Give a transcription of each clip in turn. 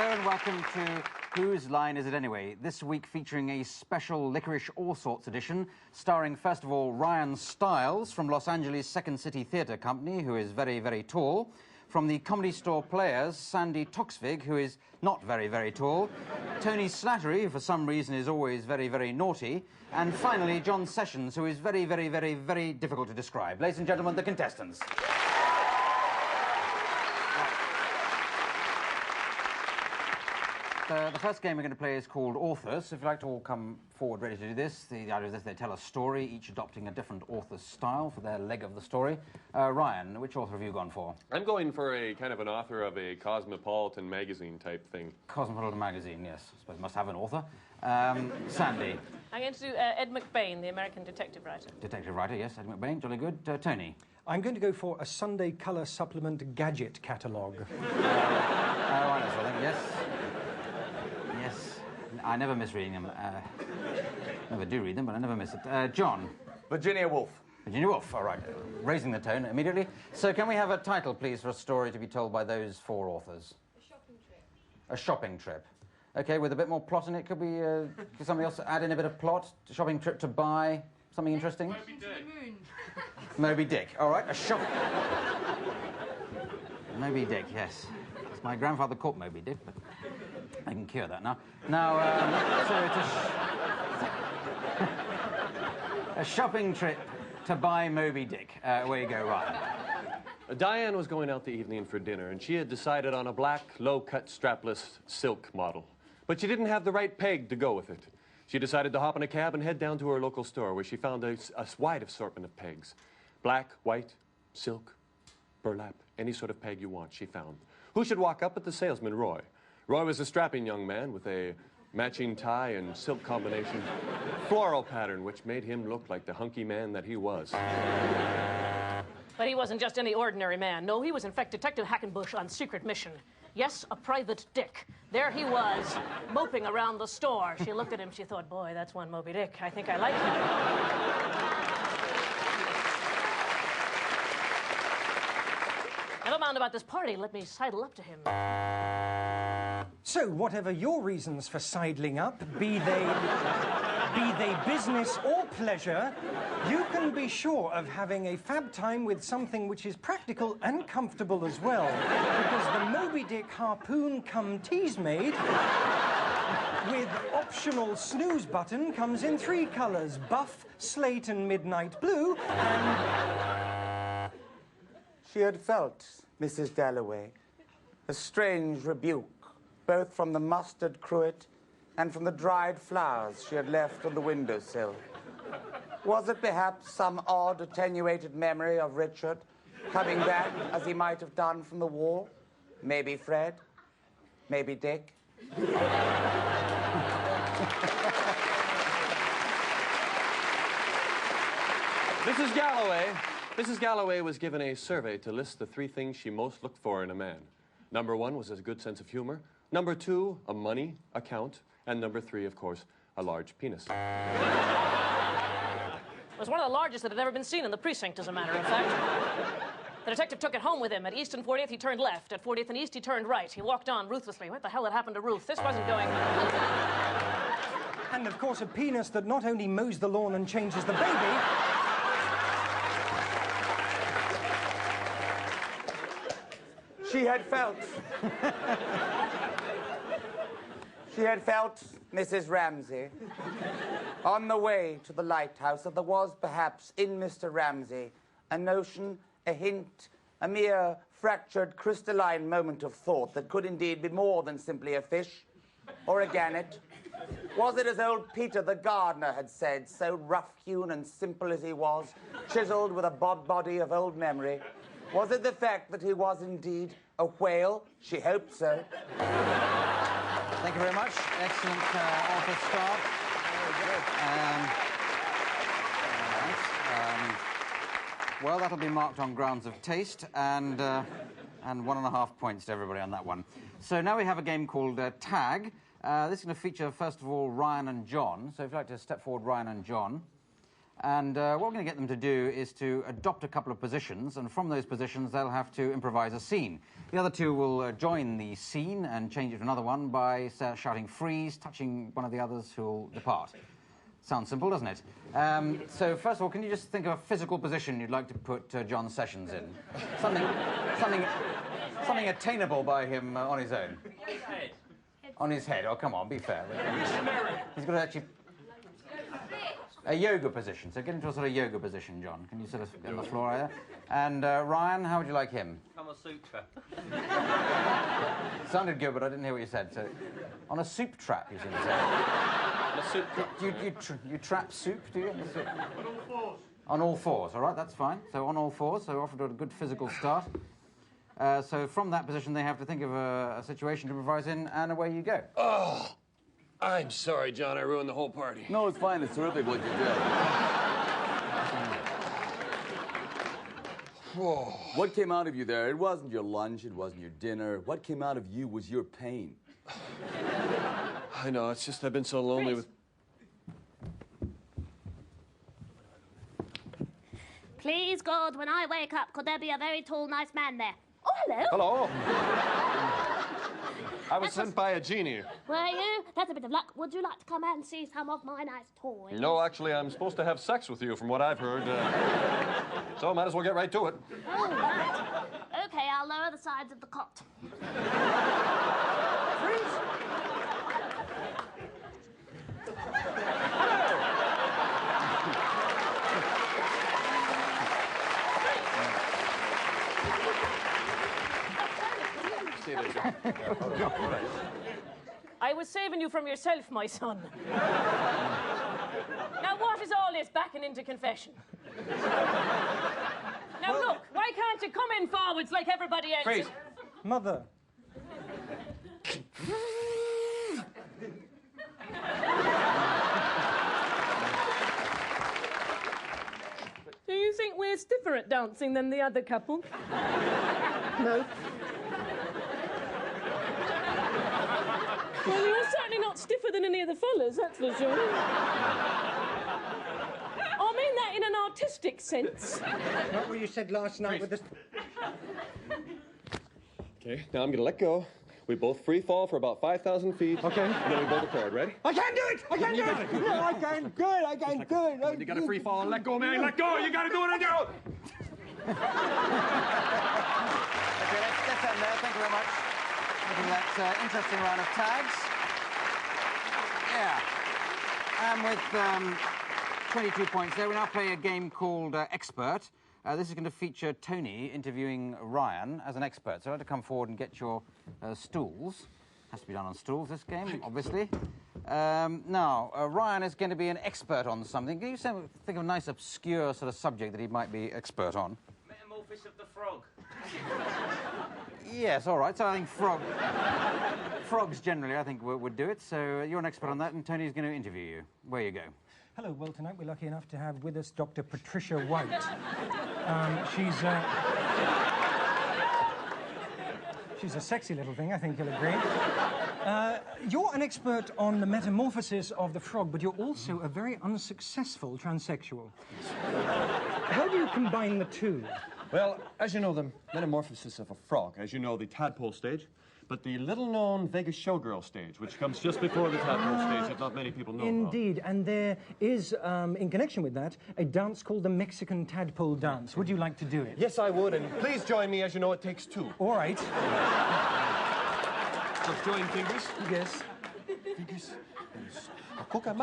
Hello and welcome to Whose Line Is It Anyway? This week featuring a special Licorice All Sorts edition, starring first of all Ryan Stiles from Los Angeles' Second City Theatre Company, who is very, very tall. From the Comedy Store Players, Sandy Toksvig, who is not very, very tall. Tony Slattery, who for some reason is always very, very naughty. And finally, John Sessions, who is very, very, very, very difficult to describe. Ladies and gentlemen, the contestants. The first game we're going to play is called Authors. So if you'd like to all come forward ready to do this, the idea is this: they tell a story, each adopting a different author's style for their leg of the story. Ryan, which author have you gone for? I'm going for a kind of an author of a Cosmopolitan magazine type thing. Cosmopolitan magazine, yes. I suppose it must have an author. Sandy? I'm going to do Ed McBain, the American detective writer. Detective writer, yes, Ed McBain, jolly good. Tony? I'm going to go for a Sunday colour supplement gadget catalogue. Right, that's right, yes. Yes, I never miss reading them. Never do read them, but I never miss it. John? Virginia Woolf. Virginia Woolf, all right. Raising the tone immediately. So can we have a title, please, for a story to be told by those four authors? A shopping trip. A shopping trip. OK, with a bit more plot in it, could we, could somebody else add in a bit of plot? A shopping trip to buy something interesting? Moby Dick. Moby Dick, all right. A shop... Moby Dick, yes. My grandfather caught Moby Dick, but I can cure that now. Now, so it's a shopping trip to buy Moby Dick. Where you go, Ryan? Diane was going out the evening for dinner, and she had decided on a black, low-cut, strapless silk model. But she didn't have the right peg to go with it. She decided to hop in a cab and head down to her local store, where she found a wide assortment of pegs. Black, white, silk, burlap, any sort of peg you want, she found. Who should walk up but the salesman, Roy. Roy was a strapping young man with a matching tie and silk combination floral pattern, which made him look like the hunky man that he was. But he wasn't just any ordinary man. No, he was, in fact, Detective Hackenbush on secret mission. Yes, a private dick. There he was, moping around the store. She looked at him, she thought, boy, that's one Moby Dick. I think I like him. Never mind about this party. Let me sidle up to him. So, whatever your reasons for sidling up, be they business or pleasure, you can be sure of having a fab time with something which is practical and comfortable as well. Because the Moby Dick harpoon cum tease made with optional snooze button comes in 3 colours: buff, slate and midnight blue, and... She had felt, Mrs. Dalloway, a strange rebuke, both from the mustard cruet and from the dried flowers she had left on the windowsill. Was it perhaps some odd, attenuated memory of Richard coming back as he might have done from the war? Maybe Fred? Maybe Dick? Mrs. Galloway was given a survey to list the 3 things she most looked for in a man. Number 1 was a good sense of humor. Number 2, a money account. And number 3, of course, a large penis. It was one of the largest that had ever been seen in the precinct, as a matter of fact. The detective took it home with him. At East and 40th, he turned left. At 40th and East, he turned right. He walked on ruthlessly. What the hell had happened to Ruth? This wasn't going... And, of course, a penis that not only mows the lawn and changes the baby... She had felt... She had felt, Mrs. Ramsay, on the way to the lighthouse, that there was perhaps in Mr. Ramsay a notion, a hint, a mere fractured crystalline moment of thought that could indeed be more than simply a fish or a gannet. Was it as old Peter the gardener had said, so rough-hewn and simple as he was, chiseled with a body of old memory? Was it the fact that he was indeed a whale? She hoped so. Thank you very much. Excellent author start. Well, that'll be marked on grounds of taste, and 1.5 points to everybody on that one. So now we have a game called Tag. This is going to feature, first of all, Ryan and John. So if you'd like to step forward, Ryan and John. And what we're going to get them to do is to adopt a couple of positions, and from those positions they'll have to improvise a scene. The other two will join the scene and change it to another one by shouting freeze, touching one of the others who'll depart. Sounds simple, doesn't it? So first of all, can you just think of a physical position you'd like to put John Sessions in? Something attainable by him on his own. His head. On his head. Oh, come on, be fair. He's got to actually... A yoga position. So get into a sort of yoga position, John. Can you sort of get on the floor there? And Ryan, how would you like him? Kama Sutra. Sounded good, but I didn't hear what you said. So, on a soup trap, you seem to say. On a soup trap. You trap soup, do you? On all fours. On all fours, all right, that's fine. So on all fours, so off to a good physical start. So from that position, they have to think of a situation to improvise in, and away you go. Oh, I'm sorry, John. I ruined the whole party. No, it's fine. It's terrific what you did. Whoa. What came out of you there? It wasn't your lunch. It wasn't your dinner. What came out of you was your pain. I know. It's just I've been so lonely with... Please, God, when I wake up, could there be a very tall, nice man there? Oh, hello. Hello. I was sent by a genie. Were you? That's a bit of luck. Would you like to come and see some of my nice toys? No, actually, I'm supposed to have sex with you, from what I've heard. So I might as well get right to it. Oh, right. Okay, I'll lower the sides of the cot. See you there, John. I was saving you from yourself, my son. Now, what is all this backing into confession? Now, look, why can't you come in forwards like everybody else? Freeze. Mother. Do you think we're stiffer at dancing than the other couple? No. Well, you're certainly not stiffer than any of the fellas, that's for sure. I mean that in an artistic sense. Not what you said last night with the... Okay, now I'm going to let go. We both free fall for about 5,000 feet. Okay. And then we both accord. Ready? I can't do it! I can't do it! No, I can't. Good, I can't. Good. When you got to free fall and let go, man. Let go. You got to do it and go. Okay, let's end there. Thank you very much. Looking at that interesting round of tags. Yeah. And with 22 points there, we now play a game called Expert. This is going to feature Tony interviewing Ryan as an expert. So I'd like to come forward and get your stools. Has to be done on stools, this game, obviously. Now, Ryan is going to be an expert on something. Can you think of a nice, obscure sort of subject that he might be expert on? Metamorphosis of the frog. Yes, all right. So I think frogs generally, I think, would do it. So you're an expert on that, and Tony's going to interview you. Where you go. Hello, well, tonight we're lucky enough to have with us Dr. Patricia White. She's a sexy little thing, I think you'll agree. You're an expert on the metamorphosis of the frog, but you're also a very unsuccessful transsexual. How do you combine the two? Well, as you know, the metamorphosis of a frog, as you know, the tadpole stage, but the little-known Vegas showgirl stage, which comes just before the tadpole stage that not many people know Indeed, and there is, in connection with that, a dance called the Mexican tadpole dance. Would you like to do it? Yes, I would, and please join me. As you know, it takes two. All right. Let's join fingers. Yes. Fingers. And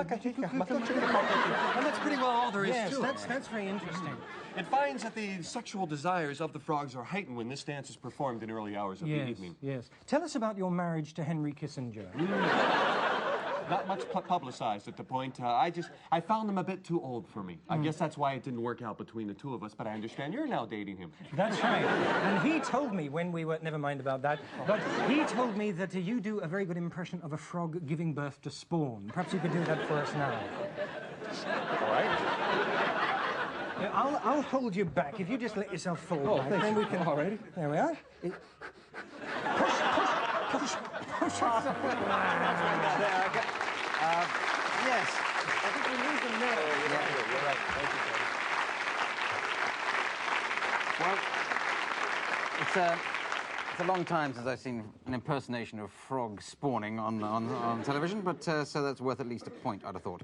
that's pretty well all there is to it. That's very interesting. It finds that the sexual desires of the frogs are heightened when this dance is performed in early hours of the evening. Yes. Tell us about your marriage to Henry Kissinger. Not much publicized at the point. I found him a bit too old for me. I guess that's why it didn't work out between the two of us, but I understand you're now dating him. That's right. And he told me when we were... Never mind about that. But he told me that you do a very good impression of a frog giving birth to spawn. Perhaps you could do that for us now. All right. Yeah, I'll hold you back. If you just let yourself fall back, then we can... All right. There we are. Push. Yes, I think we lose them there. You're right. Thank you, Tony. Well, it's a long time since I've seen an impersonation of frog spawning on television, but so that's worth at least a point, I'd have thought.